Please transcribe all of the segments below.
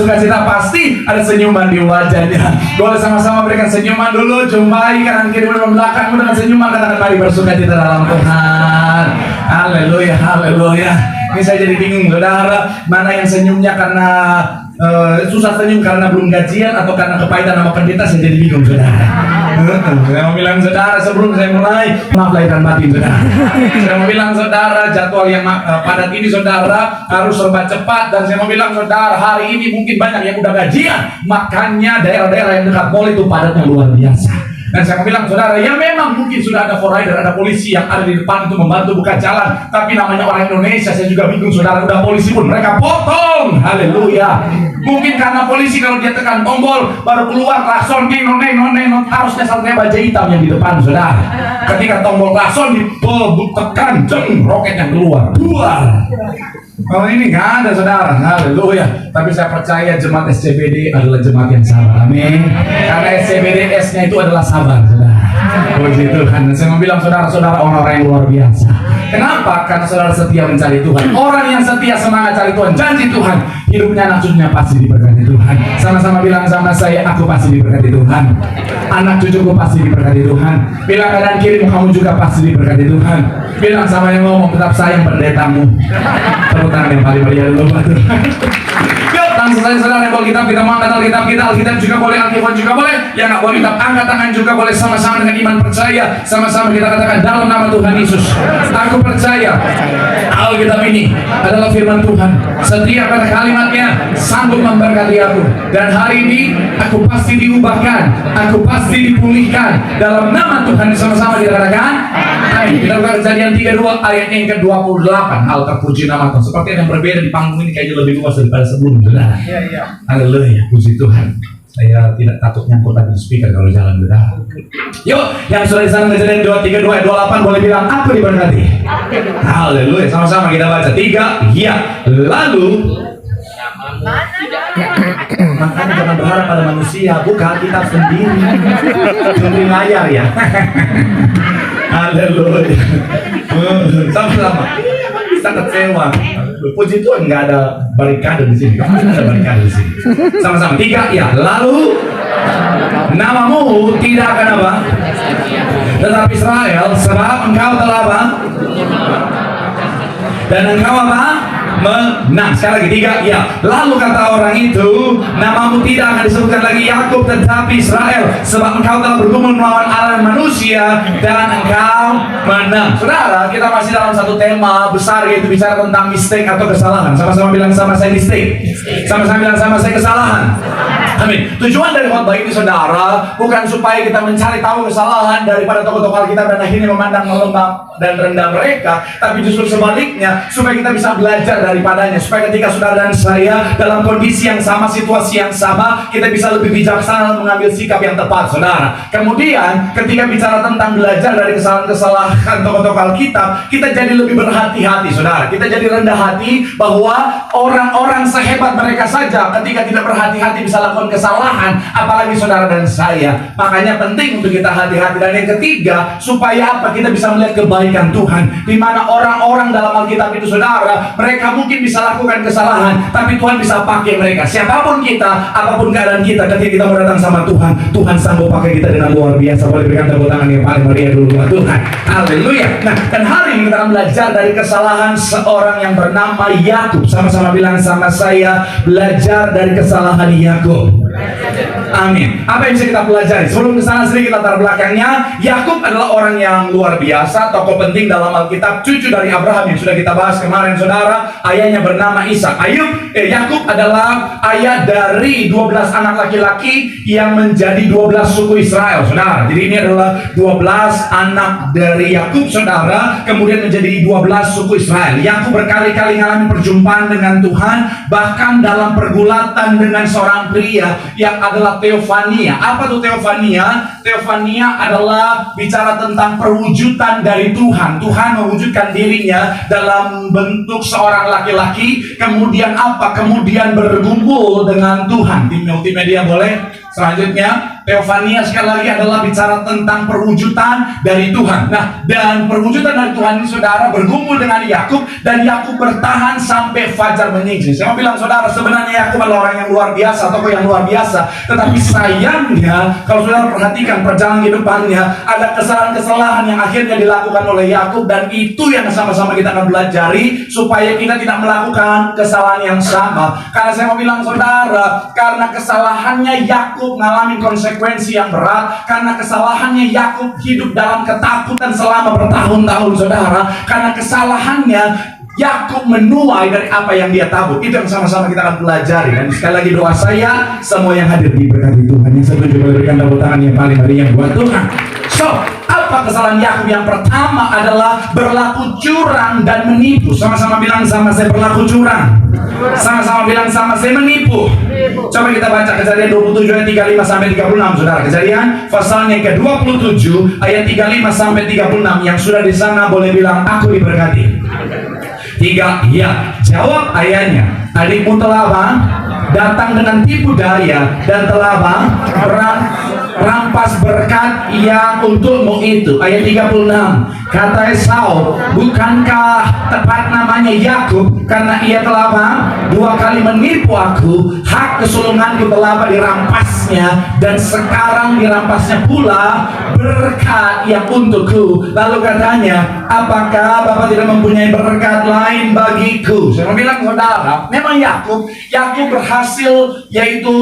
bersukacita, pasti ada senyuman di wajahnya. Boleh sama-sama berikan senyuman dulu. Jumpai kanan kiri belakang dengan senyuman, katakan mari bersukacita dalam Tuhan. Haleluya, haleluya. Ini saya jadi bingung, saudara, mana yang senyumnya karena susah senyum karena belum gajian atau karena kepahitan sama pendeta. Saya jadi bingung, saudara. Saya mau bilang saudara, sebelum saya mulai, maaf lahir dan batin, saudara. Saya mau bilang saudara, jadwal yang padat ini saudara harus serba cepat. Dan saya mau bilang saudara, hari ini mungkin banyak yang udah gajian, makanya daerah-daerah yang dekat mall itu padatnya luar biasa. Dan saya mau bilang saudara, ya memang mungkin sudah ada rider, ada polisi yang ada di depan itu membantu buka jalan. Tapi namanya orang Indonesia, saya juga bingung saudara, udah polisi pun mereka potong. Haleluya. Mungkin karena polisi kalau dia tekan tombol baru keluar klakson, harusnya salahnya baja hitam yang di depan saudara. Ketika tombol klakson ditekan, roket yang keluar. Kalau ini nggak ada saudara, haleluya. Tapi saya percaya jemaat SCBD adalah jemaat yang sabar, amin. Karena SCBD S-nya itu adalah sabar, saudara. Puji Tuhan. Saya mau bilang saudara-saudara orang-orang yang luar biasa. Kenapa? Karena saudara setia mencari Tuhan. Orang yang setia semangat cari Tuhan, janji Tuhan, hidupnya anak cucunya pasti diberkati Tuhan. Sama-sama bilang sama saya, aku pasti diberkati Tuhan. Anak cucuku pasti diberkati Tuhan. Bilang kanan kirimu, kamu juga pasti diberkati Tuhan. Bilang sama yang ngomong, tetap sayang pendetamu. Tepuk tangan yang paling meriah dulu, Pak Tuhan. Yuk, langsung saja saudara, yang bawa kitab, kita mau angkat Alkitab kita. Alkitab juga boleh, Alkitab juga boleh. Yang nggak bawa kitab, angkat tangan juga boleh. Sama-sama dengan iman percaya. Sama-sama kita katakan dalam nama Tuhan Yesus, aku percaya Alkitab ini adalah firman Tuhan. Setiap kata kalimatnya sanggup memberkati aku. Dan hari ini aku pasti diubahkan, aku pasti dipulihkan dalam nama Tuhan. Sama-sama kita katakan amin. Kita buka Kejadian 32 ayatnya yang ke-28. Hal terpuji nama Tuhan. Seperti yang berbeda di panggung ini kayaknya lebih luas daripada sebelumnya. Haleluya, puji Tuhan. Saya tidak takut nyangkut lagi di speaker kalau jalan benar. Yuk, yang sudah di sana Kejadian 32 ayat 28 boleh bilang aku diberkati. Haleluya, sama-sama kita baca 3. Ya, lalu makanya jangan berharap pada manusia, buka kitab sendiri. Sendiri layar ya. Haleluya. Sama-sama. Kita kecewa. Puji Tuhan nggak ada barikade di sini. Kamu ada barikade di sini. Sama-sama 3. Ya, lalu namamu tidak akan apa? Tetapi Israel, sebab engkau telah apa? Dan engkau apa? Menang. Sekali lagi 3. Ya, lalu kata orang itu, namamu tidak akan disebutkan lagi Yakub tetapi Israel, sebab engkau telah bergumul melawan Allah manusia dan engkau menang. Saudara, kita masih dalam satu tema besar, yaitu bicara tentang mistake atau kesalahan. Sama-sama bilang sama saya mistake. Sama-sama bilang sama saya kesalahan. Amin. Tujuan dari khotbah ini saudara bukan supaya kita mencari tahu kesalahan daripada tokoh-tokoh kita dan akhirnya memandang melemah dan rendah mereka, tapi justru sebaliknya supaya kita bisa belajar daripadanya, supaya ketika saudara dan saya dalam kondisi yang sama, situasi yang sama, kita bisa lebih bijaksana mengambil sikap yang tepat, saudara. Kemudian ketika bicara tentang belajar dari kesalahan-kesalahan tokoh-tokoh Alkitab, kita jadi lebih berhati-hati, saudara. Kita jadi rendah hati bahwa orang-orang sehebat mereka saja ketika tidak berhati-hati bisa lakukan kesalahan, apalagi saudara dan saya. Makanya penting untuk kita hati-hati. Dan yang ketiga, supaya apa? Kita bisa melihat kebaikan Tuhan, di mana orang-orang dalam Alkitab itu saudara, mereka mungkin bisa lakukan kesalahan, tapi Tuhan bisa pakai mereka. Siapapun kita, apapun keadaan kita, ketika kita mau datang sama Tuhan, Tuhan sanggup pakai kita dengan luar biasa. Boleh berikan tepuk tangan yang paling meriah dulu buat Tuhan. Haleluya. Nah, dan hari ini kita akan belajar dari kesalahan seorang yang bernama Yakub. Sama-sama bilang sama saya, belajar dari kesalahan Yakub. Amin. Apa yang bisa kita pelajari? Sebelum kesana sedikit latar belakangnya, Yakub adalah orang yang luar biasa, tokoh penting dalam Alkitab, cucu dari Abraham yang sudah kita bahas kemarin, saudara. Ayahnya bernama Ishak. Yakub adalah ayah dari 12 anak laki-laki yang menjadi 12 suku Israel, saudara. Jadi ini adalah 12 anak dari Yakub, saudara, kemudian menjadi 12 suku Israel. Yakub berkali-kali mengalami perjumpaan dengan Tuhan, bahkan dalam pergulatan dengan seorang pria yang adalah teofania. Apa tuh teofania? Teofania adalah bicara tentang perwujudan dari Tuhan. Tuhan mewujudkan dirinya dalam bentuk seorang laki-laki, kemudian apa? Kemudian berkumpul dengan Tuhan. Tim multimedia boleh? Selanjutnya, Teofania sekali lagi adalah bicara tentang perwujudan dari Tuhan. Nah, dan perwujudan dari Tuhan ini saudara bergumul dengan Yakub, dan Yakub bertahan sampai fajar menyingsing. Saya mau bilang saudara, sebenarnya Yakub adalah orang yang luar biasa, tokoh yang luar biasa. Tetapi sayangnya, kalau saudara perhatikan perjalanan kehidupannya, ada kesalahan-kesalahan yang akhirnya dilakukan oleh Yakub, dan itu yang sama-sama kita akan belajari supaya kita tidak melakukan kesalahan yang sama. Karena saya mau bilang saudara, karena kesalahannya Yakub mengalami konsekuensi yang berat. Karena kesalahannya Yakub hidup dalam ketakutan selama bertahun-tahun saudara. Karena kesalahannya Yakub menuai dari apa yang dia tabur. Itu yang sama-sama kita akan pelajari. Dan sekali lagi doa saya, semua yang hadir diberkati Tuhan. Yang setuju berikan tepuk tangan yang paling meriah buat Tuhan. So, apa kesalahan Yakub? Yang pertama adalah berlaku curang dan menipu. Sama-sama bilang sama saya, berlaku curang. Sama-sama bilang sama saya, menipu. Coba kita baca Kejadian 27 ayat 35 sampai 36 saudara. Kejadian pasalnya ke-27 ayat 35 sampai 36. Yang sudah di sana boleh bilang aku diberkati. 3, ya. Jawab ayahnya, adikmu telah datang dengan tipu daya dan telah rampas berkat yang untukmu itu. Ayat 36, kata Esau, bukankah tepat namanya Yakub, karena ia telah 2 kali menipu aku, hak kesulunganku telah dirampasnya, dan sekarang dirampasnya pula berkat yang untukku. Lalu katanya, apakah Bapak tidak mempunyai berkat lain bagiku? Saya mau bilang saudara, memang Yakub berhasil yaitu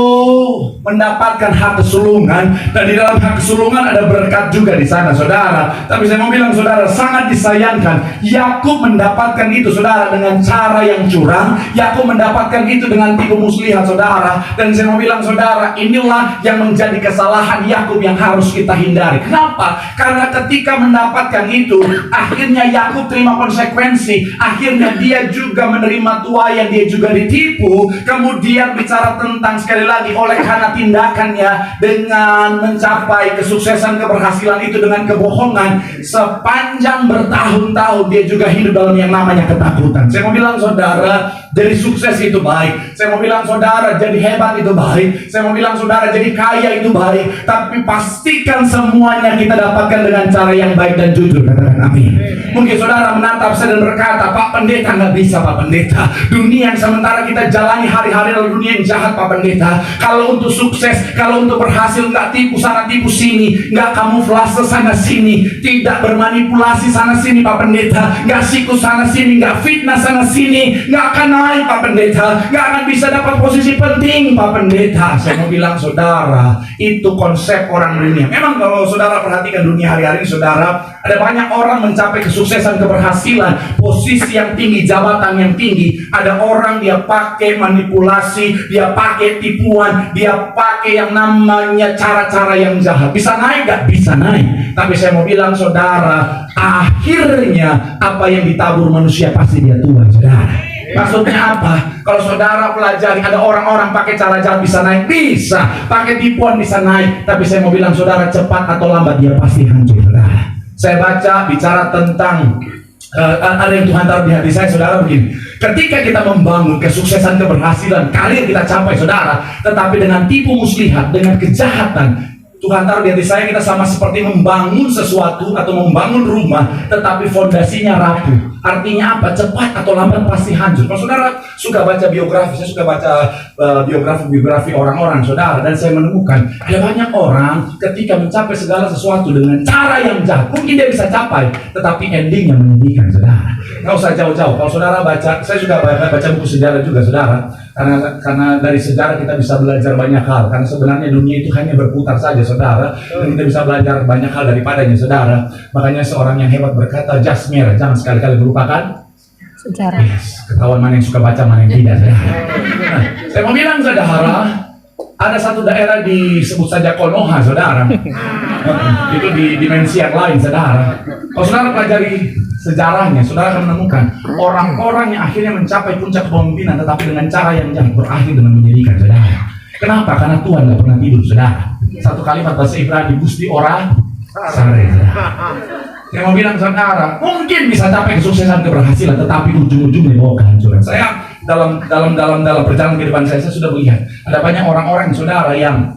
mendapatkan hak kesulungan, dan di dalam hak kesulungan ada berkat juga di sana saudara. Tapi saya mau bilang saudara, sangat disayangkan Yakub mendapatkan itu saudara dengan cara yang curang. Yakub mendapatkan itu dengan tipu muslihat saudara. Dan saya mau bilang saudara, inilah yang menjadi kesalahan Yakub yang harus kita hindari. Kenapa? Karena ketika mendapatkan itu, akhirnya Yakub terima konsekuensi. Akhirnya dia juga menerima tuayan, dia juga ditipu. Kemudian bicara tentang sekali lagi, oleh karena tindakannya dengan mencapai kesuksesan, keberhasilan itu dengan kebohongan, sepanjang bertahun-tahun dia juga hidup dalam yang namanya ketakutan. Saya mau bilang saudara, jadi sukses itu baik. Saya mau bilang saudara, jadi hebat itu baik. Saya mau bilang saudara, jadi kaya itu baik. Tapi pastikan semuanya kita dapatkan dengan cara yang baik dan jujur. Katakan amin. Mungkin saudara menatap saya dan berkata, Pak Pendeta, nggak bisa Pak Pendeta. Dunia yang sementara kita jalani hari-hari adalah dunia yang jahat Pak Pendeta. Kalau untuk sukses, kalau untuk berhasil, nggak tipu sana tipu sini, nggak kamuflase sana sini, tidak bermanipulasi sana sini Pak Pendeta, nggak sikus sana sini, nggak fitnah sana sini, nggak akan naik Pak Pendeta, nggak akan bisa dapat posisi penting Pak Pendeta. Saya mau bilang saudara, itu konsep orang dunia. Memang kalau saudara perhatikan dunia hari-hari ini saudara, ada banyak orang mencapai kesuksesan, keberhasilan, posisi yang tinggi, jabatan yang tinggi. Ada orang dia pakai manipulasi, dia pakai tipuan, dia pakai yang namanya cara-cara yang jahat. Bisa naik gak? Bisa naik. Tapi saya mau bilang saudara, akhirnya apa yang ditabur manusia pasti dia tuai saudara. Maksudnya apa? Kalau saudara pelajari, ada orang-orang pakai cara jahat bisa naik, bisa. Pakai tipuan bisa naik. Tapi saya mau bilang saudara, cepat atau lambat dia pasti hancur saudara. Saya baca bicara tentang ada yang Tuhan taruh di hati saya saudara begini. Ketika kita membangun kesuksesan, keberhasilan, karir kita capai saudara, tetapi dengan tipu muslihat, dengan kejahatan, Tuhan taruh di hati saya, kita sama seperti membangun sesuatu atau membangun rumah, tetapi fondasinya rapuh. Artinya apa? Cepat atau lambat pasti hancur. Kalau saudara suka baca biografi, saya suka baca biografi orang-orang saudara, dan saya menemukan ada banyak orang ketika mencapai segala sesuatu dengan cara yang jahat, mungkin dia bisa capai, tetapi endingnya menyedihkan saudara. Nggak usah jauh-jauh. Kalau saudara baca, saya juga baca buku sejarah juga saudara, karena dari sejarah kita bisa belajar banyak hal. Karena sebenarnya dunia itu hanya berputar saja saudara, dan kita bisa belajar banyak hal daripadanya saudara. Makanya seorang yang hebat berkata, jas merah, jangan sekali-kali melupakan sejarah. Yes, ketahuan mana yang suka baca, mana yang tidak saudara. Nah, saya mau bilang saudara, ada satu daerah disebut saja Konoha saudara. Itu di dimensi yang lain saudara. Kalau saudara pelajari sejarahnya, saudara akan menemukan orang-orang yang akhirnya mencapai puncak kepemimpinan, tetapi dengan cara yang jahat, berakhir dengan menyedihkan saudara. Kenapa? Karena Tuhan gak pernah tidur saudara. Satu kalimat bahasa Ibrani, Gusti ora sare. Saya mau bilang saudara, mungkin bisa capai kesuksesan, keberhasilan, tetapi ujung-ujungnya bawa kehancuran. Saya dalam perjalanan kehidupan saya sudah melihat ada banyak orang-orang saudara yang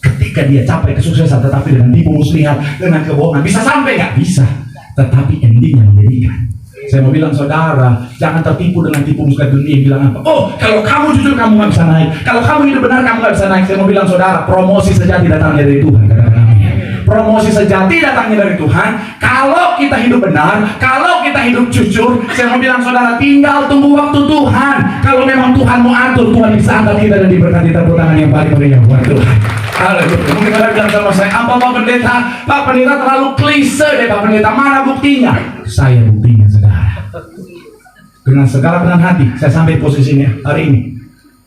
Ketika dia capai kesuksesan, tetapi dengan tipu muslihat, dengan kebohongan, bisa sampai nggak? Bisa. Tetapi endingnya menyedihkan. Saya mau bilang saudara, jangan tertipu dengan tipu muslihat dunia yang bilang apa? Oh, kalau kamu jujur kamu nggak bisa naik. Kalau kamu hidup benar kamu nggak bisa naik. Saya mau bilang saudara, promosi sejati datangnya dari Tuhan. Promosi sejati datangnya dari Tuhan. Kalau kita hidup benar, kalau kita hidup jujur, saya mau bilang saudara, tinggal tunggu waktu Tuhan. Kalau memang Tuhan mau atur, Tuhan bisa angkat kita dan diberkati. Tepuk tangan yang paling meriah buat Tuhan. Haleluya. Mungkin ada bilang sama saya, apa Pak Pendeta? Pak Pendeta terlalu klise deh Pak Pendeta. Mana buktinya? Saya buktinya saudara. Dengan segala kerendahan hati, saya sampai posisinya hari ini.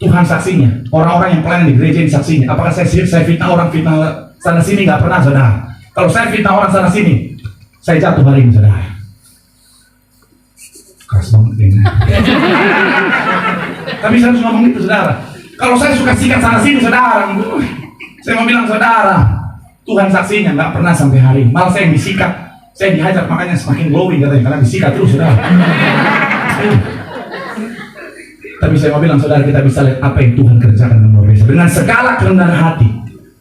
Tuhan saksinya. Orang-orang yang pelayan di gereja ini saksinya. Apakah saya fitnah orang, fitnah sana sini? Nggak pernah saudara. Kalau saya fitnah orang sana sini, saya jatuh hari ini saudara. Keras banget ini. Tapi saya harus ngomong itu saudara. Kalau saya suka sikat sana sini saudara, saya mau bilang saudara, Tuhan saksinya nggak pernah sampai hari ini. Malah saya yang disikat, saya dihajar, makanya semakin glowing katanya, karena disikat terus saudara. Tapi saya mau bilang saudara, kita bisa lihat apa yang Tuhan kerjakan dengan luar biasa. Dengan segala kerendahan hati,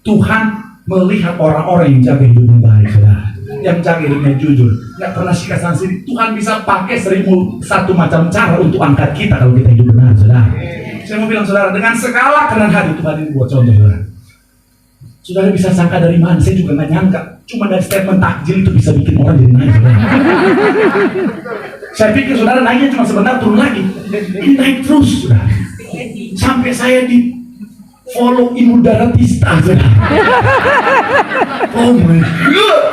Tuhan melihat orang-orang yang jaga hidupnya baik saudara, yang jaga hidupnya jujur, nggak pernah sikat sana sini. Tuhan bisa pakai 1001 macam cara untuk angkat kita kalau kita hidup benar saudara. Saya mau bilang saudara, dengan segala kerendahan hati Tuhan ini buat contoh saudara. Saudara bisa sangka dari mana? Saya juga nggak nyangka. Cuma dari statement takjil itu bisa bikin orang jadi naik saudara. Saya pikir saudara naiknya cuma sebentar turun lagi. Ini naik terus saudara. Sampai saya di follow Inul Daratista saudara. Oh my God.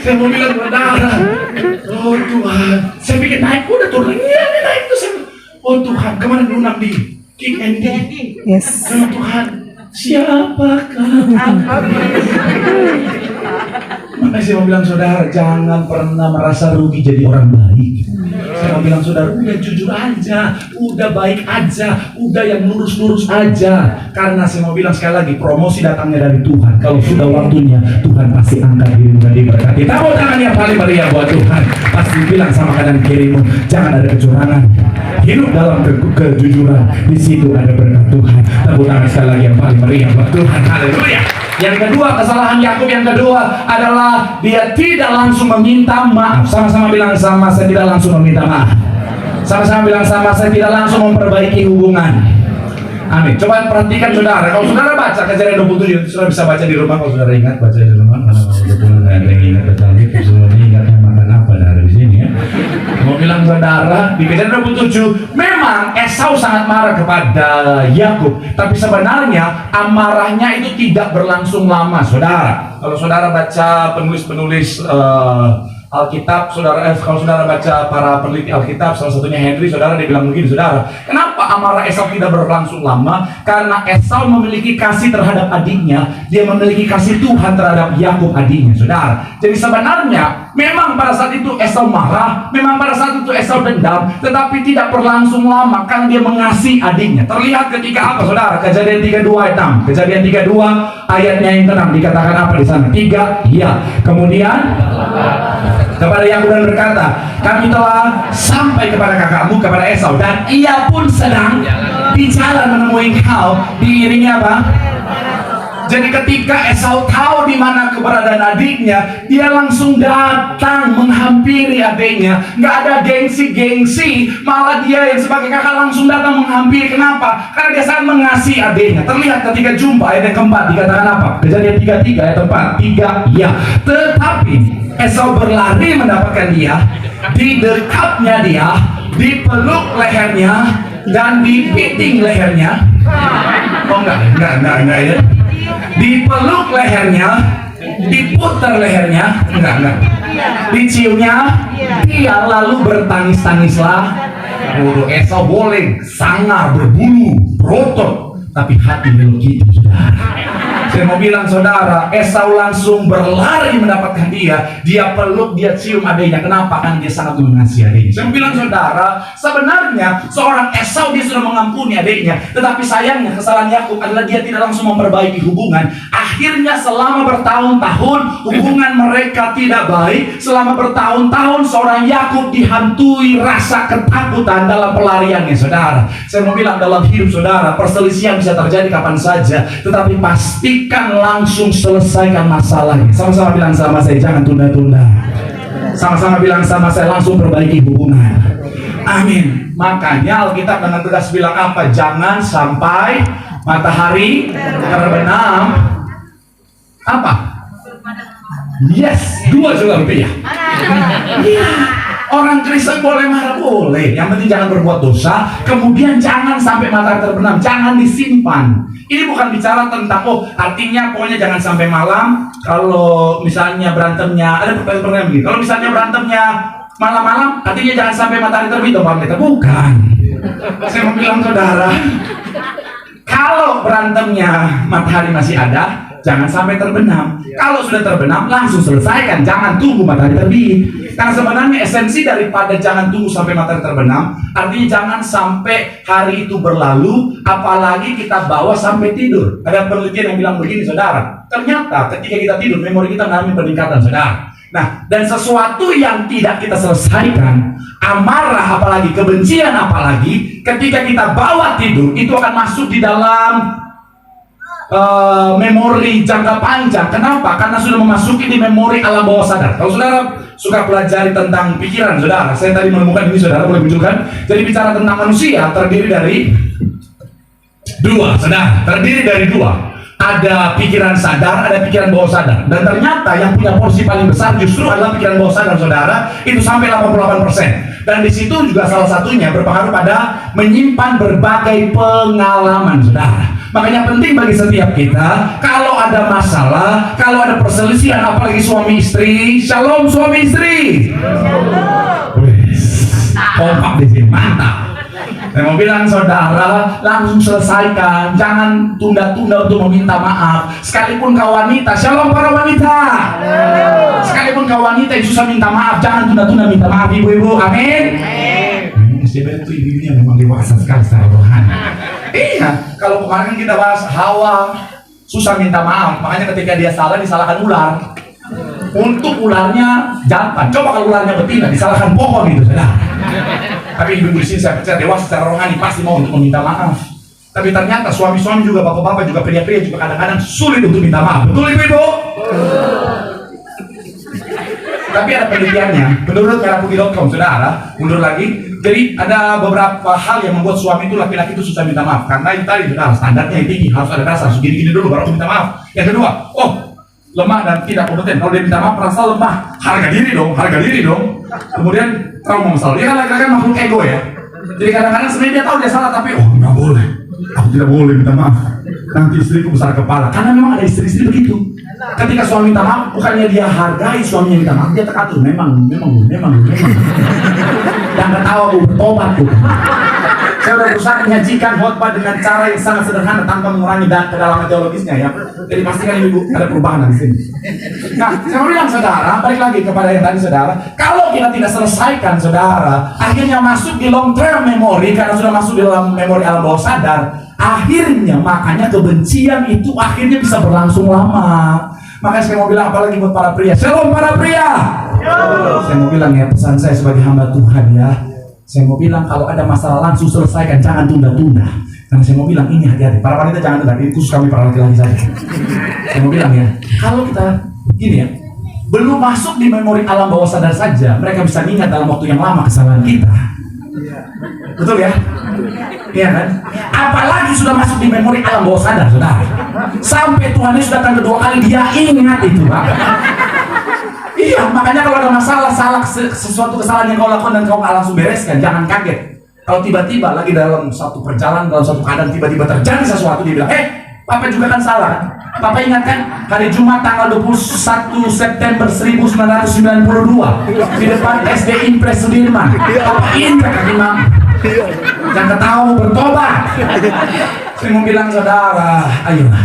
Saya mau bilang saudara, oh Tuhan, saya pikir naik udah turun lagi. Iya naik terus. Oh Tuhan, kemana diundang di King and Daddy? Yes. Oh Tuhan, siapakah? Makanya saya mau bilang saudara, jangan pernah merasa rugi jadi orang baik. Saya mau bilang saudara, udah jujur aja, udah baik aja, udah yang lurus-lurus aja. Karena saya mau bilang sekali lagi, promosi datangnya dari Tuhan. Kalau sudah waktunya, Tuhan pasti angkat dirimu dan diberkati. Tepuk tangan yang paling meriah buat Tuhan. Pasti bilang sama kanan kirimu, jangan ada kecurangan. Hidup dalam kejujuran, di situ ada berkat Tuhan. Tepuk tangan sekali lagi yang paling meriah buat Tuhan. Haleluya. Yang kedua, kesalahan Yakub yang kedua adalah dia tidak langsung meminta maaf. Sama-sama bilang sama, saya tidak langsung meminta maaf. Sama-sama bilang sama, saya tidak langsung memperbaiki hubungan. Amin. Coba perhatikan saudara. Kalau saudara baca Kejadian 27, saudara bisa baca di rumah. Kalau saudara ingat baca di rumah. Betul nggak ada yang ingat baca itu, semuanya ingatnya makan apa dari sini ya. Mau bilang saudara, di Kejadian 27 memang Esau sangat marah kepada Yakub, tapi sebenarnya amarahnya itu tidak berlangsung lama saudara. Kalau saudara baca penulis-penulis Alkitab, kalau saudara baca para peneliti Alkitab, salah satunya Henry, saudara dia bilang begini saudara, kenapa amarah Esau tidak berlangsung lama? Karena Esau memiliki kasih terhadap adiknya, dia memiliki kasih Tuhan terhadap Yakub adiknya saudara. Jadi sebenarnya memang pada saat itu Esau marah, memang pada saat itu Esau dendam, tetapi tidak berlangsung lama karena dia mengasihi adiknya. Terlihat ketika apa saudara? Kejadian 32 ayat 6. Kejadian 32 ayatnya yang ke-6 dikatakan apa di sana? 3, ya. Kemudian kepada Yakub dan berkata, kami telah sampai kepada kakakmu, kepada Esau, dan ia pun sedang di jalan menemui engkau, diiringi apa? Jadi ketika Esau tahu di mana keberadaan adiknya, dia langsung datang menghampiri adiknya. Nggak ada gengsi-gengsi, malah dia yang sebagai kakak langsung datang menghampiri. Kenapa? Karena dia sangat mengasihi adiknya. Terlihat ketika jumpa ayat yang keempat dikatakan apa? Kejadian 33 ayat 4. 3, ya. Tetapi Esau berlari mendapatkan dia, didekapnya dia, dipeluk lehernya, dan dipiting lehernya. Oh enggak ya. Dipeluk lehernya, diputar lehernya, enggak. Diciumnya, dia lalu bertangis-tangislah. Esau boleh sangar, berbulu, berotot, tapi hati belum gitu saudara. Saya mau bilang saudara, Esau langsung berlari mendapatkan dia. Dia peluk, dia cium adiknya. Kenapa? Kan dia sangat mengasihi adiknya. Saya mau bilang saudara, sebenarnya seorang Esau dia sudah mengampuni adiknya. Tetapi sayangnya kesalahan Yakub adalah dia tidak langsung memperbaiki hubungan. Akhirnya selama bertahun-tahun hubungan mereka tidak baik. Selama bertahun-tahun seorang Yakub dihantui rasa ketakutan dalam pelariannya saudara. Saya mau bilang dalam hidup saudara, perselisihan bisa terjadi kapan saja. Tetapi pastikan langsung selesaikan masalahnya. Sama-sama bilang sama saya, jangan tunda-tunda. Sama-sama bilang sama saya, langsung perbaiki hubungan. Amin. Makanya Alkitab dengan tegas bilang apa? Jangan sampai matahari terbenam. Apa? Yes, 2 juta rupiah. Iya. Orang Kristen boleh marah, boleh. Yang penting jangan berbuat dosa. Kemudian jangan sampai matahari terbenam. Jangan disimpan. Ini bukan bicara tentang, artinya pokoknya jangan sampai malam. Kalau misalnya berantemnya, ada pertanyaan begini. Kalau misalnya berantemnya malam-malam, artinya jangan sampai matahari terbit. Bukan. Saya mau bilang saudara, kalau berantemnya matahari masih ada, jangan sampai terbenam. Kalau sudah terbenam, langsung selesaikan. Jangan tunggu matahari terbit. Karena sebenarnya esensi daripada jangan tunggu sampai matahari terbenam, artinya jangan sampai hari itu berlalu, apalagi kita bawa sampai tidur. Ada penelitian yang bilang begini, saudara. Ternyata ketika kita tidur, memori kita mengalami peningkatan, saudara. Nah, dan sesuatu yang tidak kita selesaikan, amarah apalagi, kebencian apalagi, ketika kita bawa tidur, itu akan masuk di dalam memori jangka panjang. Kenapa? Karena sudah memasuki di memori alam bawah sadar. Kalau saudara suka pelajari tentang pikiran saudara, saya tadi menemukan ini, saudara boleh munculkan. Jadi bicara tentang manusia terdiri dari 2, saudara. Terdiri dari 2. Ada pikiran sadar, ada pikiran bawah sadar. Dan ternyata yang punya porsi paling besar justru adalah pikiran bawah sadar, saudara. Itu sampai 88%. Dan di situ juga salah satunya berpengaruh pada menyimpan berbagai pengalaman, saudara. Makanya penting bagi setiap kita, kalau ada masalah, kalau ada perselisihan, apalagi suami istri, shalom suami istri. Kompak di sini, mantap. Saya mau bilang saudara, langsung selesaikan, jangan tunda-tunda untuk meminta maaf. Sekalipun kau wanita, shalom para wanita. Sekalipun kau wanita yang susah minta maaf, jangan tunda-tunda minta maaf, ibu-ibu. Amin. SDB itu ibu-ibunya memang dewasa sekali secara rohani. Iya, kalau kemarin kita bahas Hawa susah minta maaf, makanya ketika dia salah disalahkan ular. Untuk ularnya jantan, coba kalau ularnya betina disalahkan pohon itu, saudara. Tapi ibu-ibu di sini saya percaya dewasa secara rohani pasti mau untuk meminta maaf. Tapi ternyata suami-suami juga, bapak-bapak juga, pria-pria juga kadang-kadang sulit untuk minta maaf. Betul ibu-ibu? Tapi ada penelitiannya, menurut merahputih.com, saudara, mundur lagi. Jadi ada beberapa hal yang membuat suami itu, laki-laki itu susah minta maaf. Karena itu tadi, saudara, standarnya yang tinggi, harus ada dasar. Segini-gini dulu baru minta maaf. Yang kedua, lemah dan tidak kompeten. Kalau dia minta maaf merasa lemah, harga diri dong. Kemudian trauma masalah. Dia kan laki-laki makhluk ego ya. Jadi kadang-kadang sebenarnya dia tahu dia salah, tapi nggak boleh. Aku tidak boleh minta maaf. Nanti istriku besar kepala. Karena memang ada istri-istri begitu. Ketika suami minta maaf, bukannya dia hargai suaminya minta maaf, dia tekatur. Memang. Yang ketawa bu, bertobat bu. Saya sudah berusaha menyajikan khotbah dengan cara yang sangat sederhana tanpa mengurangi kedalaman teologisnya ya. Jadi pastikan ibu ada perubahan di sini. Nah, saya mau bilang saudara, balik lagi kepada yang tadi saudara. Kalau kita tidak selesaikan saudara, akhirnya masuk di long term memory karena sudah masuk di dalam memori alam bawah sadar. Akhirnya makanya kebencian itu akhirnya bisa berlangsung lama. Makanya saya mau bilang apalagi buat para pria. Shalom para pria. Saya mau bilang ya, pesan saya sebagai hamba Tuhan ya. Saya mau bilang kalau ada masalah langsung selesaikan, jangan tunda-tunda. Karena saya mau bilang ini hati-hati. Para wanita jangan tunda, ini khusus kami para laki-laki saja. Saya mau bilang ya, kalau kita gini ya, belum masuk di memori alam bawah sadar saja, mereka bisa ingat dalam waktu yang lama kesalahan kita. Betul ya? Iya kan? Apalagi sudah masuk di memori alam bawah sadar, saudara. Sampai Tuhan Yesus datang kedua kali, dia ingat itu, Pak. Iya, makanya kalau ada masalah, sesuatu kesalahan yang kau lakukan dan kau nggak langsung bereskan, jangan kaget. Kalau tiba-tiba lagi dalam satu perjalanan, dalam satu keadaan tiba-tiba terjadi sesuatu, dia bilang, Papa juga kan salah. Papa ingat kan hari Jumat tanggal 21 September 1992 di depan SD Impres Sudirman. Papa ingat kan Imam? Jangan ketahu, bertobat. Saya mau bilang saudara, ayolah.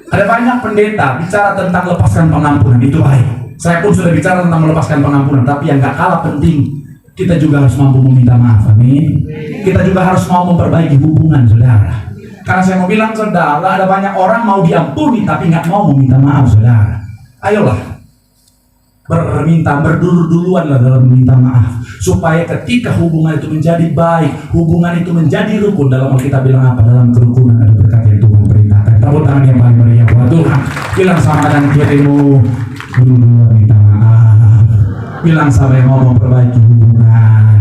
Ada banyak pendeta bicara tentang lepaskan pengampunan, itu baik. Saya pun sudah bicara tentang melepaskan pengampunan, tapi yang gak kalah penting, kita juga harus mampu meminta maaf, amin. Kita juga harus mau memperbaiki hubungan, saudara. Karena saya mau bilang, saudara, ada banyak orang mau diampuni, tapi gak mau meminta maaf, saudara. Ayolah, berduluan dalam meminta maaf, supaya ketika hubungan itu menjadi baik, hubungan itu menjadi rukun. Dalam Alkitab bilang apa? Dalam kerukunan ada berkat yang Tuhan perintahkan. Tepuk tangan yang paling meriah buat Tuhan. Bilang sama kanan kirimu, berduluan minta maaf. Bilang sama yang mau memperbaiki hubungan,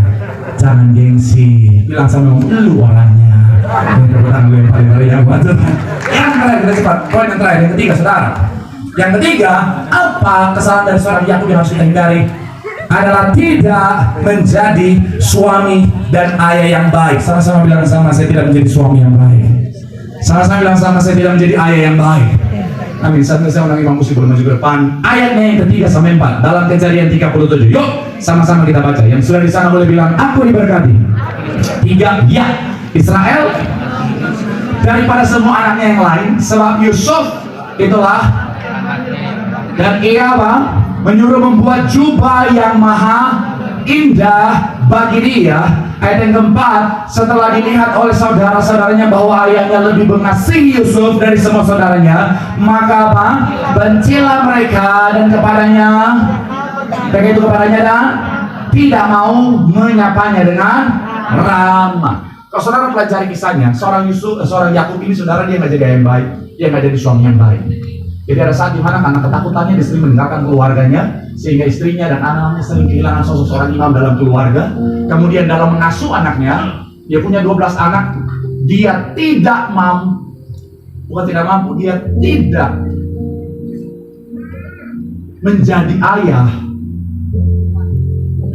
jangan gengsi. Bilang sama yang lu orangnya. Tepuk tangan yang paling meriah buat Tuhan. Yang terakhir, kita cepat. Poin yang terakhir, yang ketiga, saudara. Yang ketiga, apa kesalahan dari seorang Yakub yang harus kita hindari? Adalah tidak menjadi suami dan ayah yang baik. Sama-sama bilang sama, saya tidak menjadi suami yang baik. Sama-sama bilang sama, saya tidak menjadi ayah yang baik. Amin. Saat ini saya undang Imam Musi boleh maju ke depan. Ayatnya yang ketiga sampai 4 dalam Kejadian 37. Yuk, sama-sama kita baca. Yang sudah di sana boleh bilang, aku diberkati. 3, ya, Israel daripada semua anaknya yang lain, sebab Yusuf itulah. Dan ia menyuruh membuat jubah yang maha indah bagi dia. Ayat yang keempat, setelah dilihat oleh saudara-saudaranya bahwa ayahnya lebih mengasihi Yusuf dari semua saudaranya, maka bencilah mereka dan kepadanya, begitu kepadanya dan tidak mau menyapanya dengan ramah. Kalau saudara pelajari kisahnya, seorang Yakub ini, saudara, dia nggak jadi ayah yang baik, dia nggak jadi suami yang baik. Jadi ada saat dimana karena ketakutannya dia sering meninggalkan keluarganya, sehingga istrinya dan anak-anaknya sering kehilangan sosok seorang imam dalam keluarga. Kemudian dalam mengasuh anaknya, dia punya 12 anak, dia tidak mampu, bukan tidak mampu, dia tidak menjadi ayah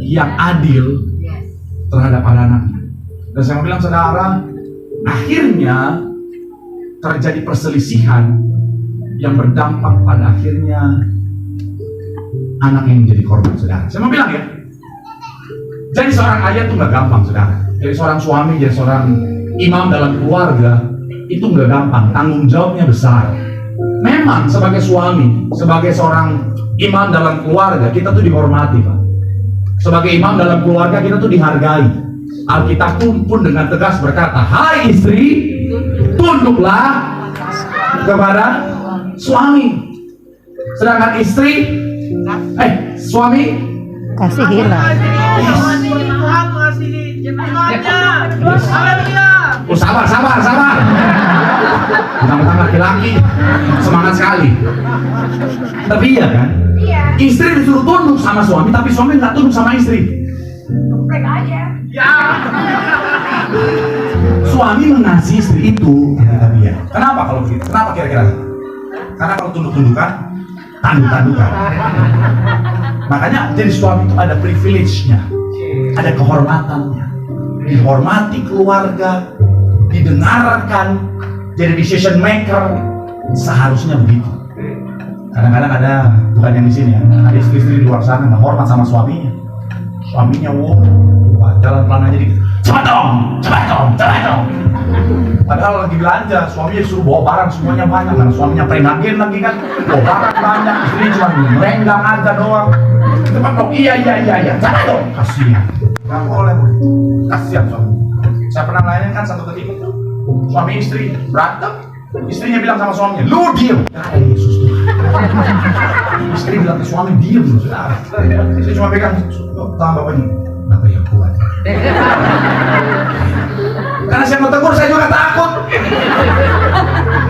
yang adil terhadap anak-anaknya. Dan saya mau bilang, saudara, akhirnya terjadi perselisihan yang berdampak pada akhirnya anak yang menjadi korban, saudara. Saya mau bilang ya, jadi seorang ayah itu nggak gampang, saudara. Jadi seorang suami, jadi seorang imam dalam keluarga itu nggak gampang, tanggung jawabnya besar. Memang sebagai suami, sebagai seorang imam dalam keluarga, kita tuh dihormati, Pak. Sebagai imam dalam keluarga kita tuh dihargai. Alkitab pun dengan tegas berkata, hai istri, tunduklah kepada suami. Sedangkan istri, suami kasihilah. Oh, sabar. Tentang laki-laki semangat sekali. Tapi iya kan? Iya. Istri disuruh tunduk sama suami, tapi suami nggak tunduk sama istri. Geprek aja. Ya. Suami mengasihi istri itu, tapi ya. Kenapa kalau begitu? Kenapa kira-kira? Karena kalau tunduk-tundukan, tanduk-tandukan. Makanya jadi suami itu ada privilege-nya, ada kehormatannya, dihormati keluarga, didengarkan, jadi decision maker. Seharusnya begitu. Kadang-kadang ada, bukan yang di sini ya, ada istri-istri di luar sana nggak hormat sama suaminya. Suaminya, jalan pelan aja dikit, cepat dong. Padahal lagi belanja, suaminya disuruh bawa barang semuanya banyak, karena suaminya prenagen lagi kan, bawa barang banyak, istri cuma melenggang aja doang. Cepat dong, iya, cepat dong. Kasihan, nggak boleh, kasihan suami. Saya pernah layanin kan satu ketika itu, suami istri berantem, istrinya bilang sama suaminya, lu diem. Ya Yesus tuh. Istri bilang ke suami, diem lu, saudara. Istri cuma pegang tangan bapaknya, bapak yang kuat. Karena saya mau tegur, saya juga takut.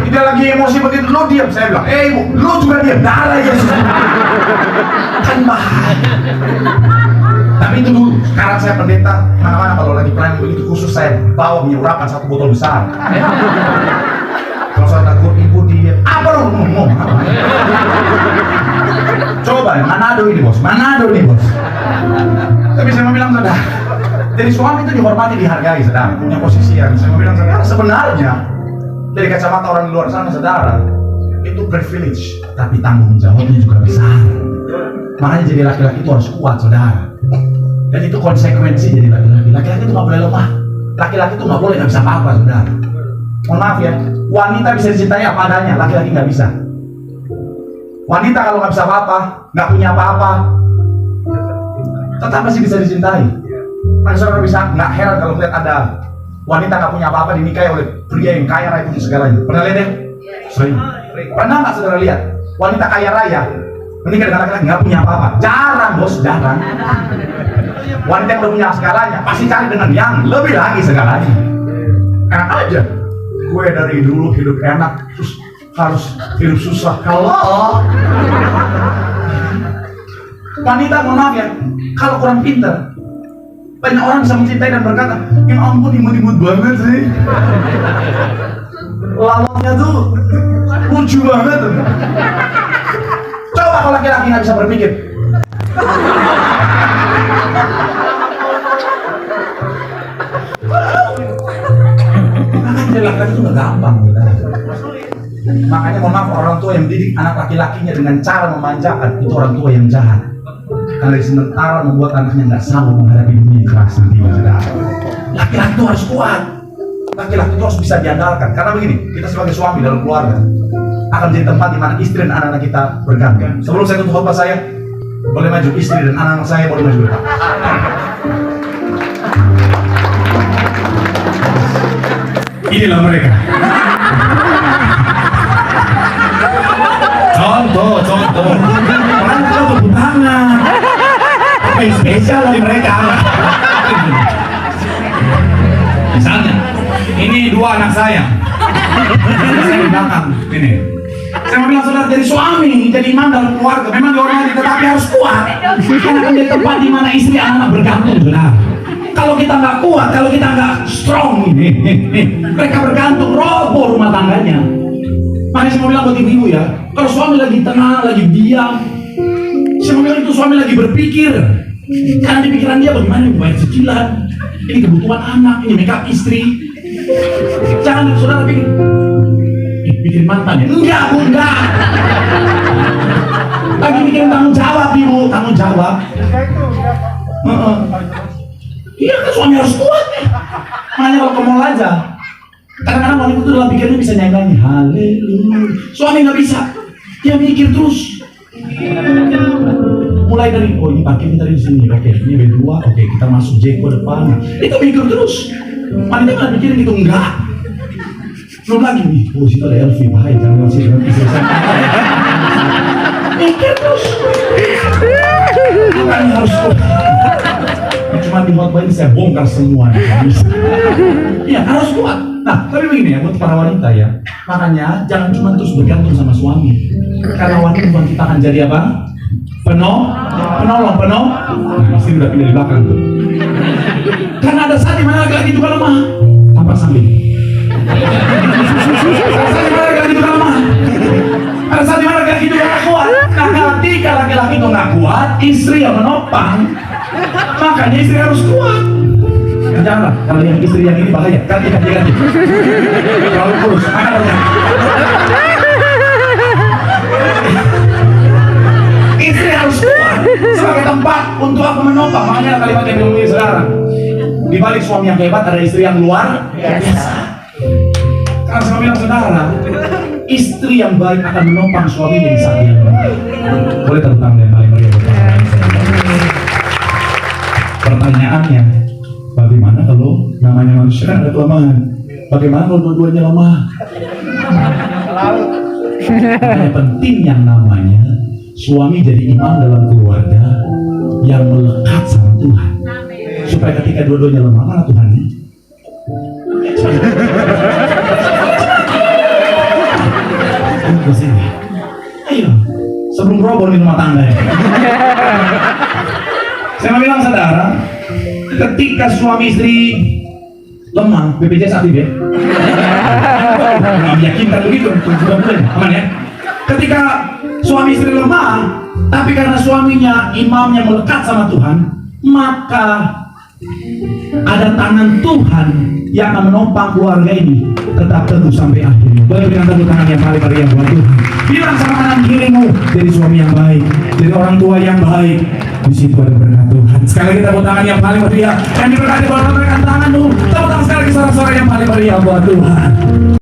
Dia lagi emosi begitu, lu diam. Saya bilang, ibu, lu juga diam. Darah Yesus. Kan bahaya. Tapi itu dulu. Sekarang saya pendeta, mana-mana kalau lagi pelayanan begitu khusus, saya bawa urapan 1 botol besar. Kalau saya tegur, ibu diam. Apa lu ngomong? Coba, Manado ini bos. Tapi saya mau bilang, saudara, jadi suami itu dihormati, dihargai, saudara, punya posisi yang saya mau bilang, saudara, sebenarnya dari kacamata orang di luar sana, saudara, itu privilege, tapi tanggung jawabnya juga besar. Makanya jadi laki-laki itu harus kuat, saudara. Dan itu konsekuensi jadi laki-laki. Laki-laki itu nggak boleh lemah. Laki-laki itu nggak boleh nggak bisa apa-apa, saudara. Mohon maaf ya, wanita bisa dicintai apa adanya, laki-laki nggak bisa. Wanita kalau nggak bisa apa-apa, nggak punya apa-apa, tetap masih bisa dicintai. Maka saudara bisa nggak heran kalau melihat ada wanita nggak punya apa-apa dinikahi oleh pria yang kaya raya punya segalanya. Pernah lihat ya? Sering. Pernah nggak saudara lihat wanita kaya raya menikah dengan laki-laki nggak punya apa-apa? Jarang bos, jarang. Wanita yang udah punya segalanya pasti cari dengan yang lebih lagi segalanya. Enak aja. Gue dari dulu hidup enak, terus harus hidup susah. Kalau wanita, mohon maaf ya, kalau kurang pintar, banyak orang bisa mencintai dan berkata, ya ampun imut-imut banget sih, lalangnya tuh lucu banget tuh. Coba kalau laki-laki nggak bisa berpikir. Makanya laki-laki itu nggak gampang. Makanya mohon maaf, orang tua yang mendidik anak laki-lakinya dengan cara memanjakan, itu orang tua yang jahat. Karena sementara membuat anaknya nggak sanggup menghadapi dunia yang keras nanti. Laki-laki itu harus kuat. Laki-laki itu harus bisa diandalkan. Karena begini, kita sebagai suami dalam keluarga akan menjadi tempat di mana istri dan anak-anak kita bergantung. Sebelum saya tutup khotbah saya, boleh maju istri dan anak-anak saya boleh maju depan. Inilah mereka. Contoh. Orang kita tepuk tangan. Apa yang spesial dari mereka? Misalnya, ini dua anak saya. Saya di belakang. Ini. Saya mau bilang saudara, jadi suami, jadi imam dalam keluarga, memang dihormati, tetapi harus kuat. Karena akan jadi tempat di mana istri anak-anak bergantung, saudara. Kalau kita nggak kuat, kalau kita nggak strong, mereka bergantung, roboh rumah tangganya. Makanya saya mau bilang buat ibu-ibu ya, kalau suami lagi tenang, lagi diam, saya mau bilang itu suami lagi berpikir. Karena di pikiran dia bagaimana bayar cicilan, ini kebutuhan anak, ini make up istri. Jangan saudara pikir, bikin mantan ya? Enggak, Bu, enggak. Lagi bikin tanggung jawab, Ibu, tanggung jawab. Iya kan suami harus kuat ya. Makanya kalau ke mall aja, kadang-kadang wanita itu dalam pikirnya bisa nyanyi haleluya. Suami nggak bisa, dia mikir terus. Mulai dari ini parkirnya dari sini, oke ini B2, oke kita masuk Jeko depan. Itu mikir terus. Wanita nggak mikirin itu enggak. Belum lagi nih, situ ada Elvi, bahaya jangan masih dengan istri saya. Mikir terus. Makanya harus kuat. Cuma di khotbah ini saya bongkar semua. Iya harus kuat. Nah tapi begini ya buat para wanita ya, makanya jangan cuma terus bergantung sama suami. Karena wanita bukan kita akan jadi apa? Penolong. Nah, istri udah pindah di belakang tuh. Karena ada saat dimana laki-laki juga lemah. Tampak sambil. Ada saat dimana laki-laki juga lemah. Ada saat dimana laki-laki juga nggak kuat. Nah ketika laki-laki itu nggak kuat, istri yang menopang. Makanya istri harus kuat. Janganlah, kalau yang istri yang ini bahaya. Ganti. Terlalu kurus, istri harus kuat sebagai tempat untuk aku menopang. Makanya kalimat yang diomongin sekarang, di balik suami yang hebat ada istri yang luar biasa. Karena saya bilang saudara, istri yang baik akan menopang suaminya di saat yang baik. Boleh tepuk tangan yang baik bagi pertanyaannya, bagaimana kalau namanya manusia kan ada kelemahan? Bagaimana kalau dua-duanya lemah? Yang penting yang namanya suami jadi imam dalam keluarga yang melekat sama Tuhan. Supaya ketika dua-duanya lemah, mana Tuhannya? Kesini. Ayo, sebelum roboh di rumah tangga ya. Saya mau bilang saudara, ketika suami istri lemah, BPJS aktif ya. Nggak meyakinkan begitu, aman ya. Ketika suami istri lemah, tapi karena suaminya imamnya melekat sama Tuhan, maka ada tangan Tuhan yang akan menopang keluarga ini tetap teguh sampai akhir. Boleh berikan tepuk tangan yang paling meriah buat Tuhan. Bilang sama kanan kirimu, jadi suami yang baik, jadi orang tua yang baik. Di situ ada berkat Tuhan. Sekali lagi tepuk tangan yang paling meriah. Yang diberkati, boleh lambaikan tanganmu. Tepuk tangan sekali lagi, suara-suara yang paling meriah buat Tuhan.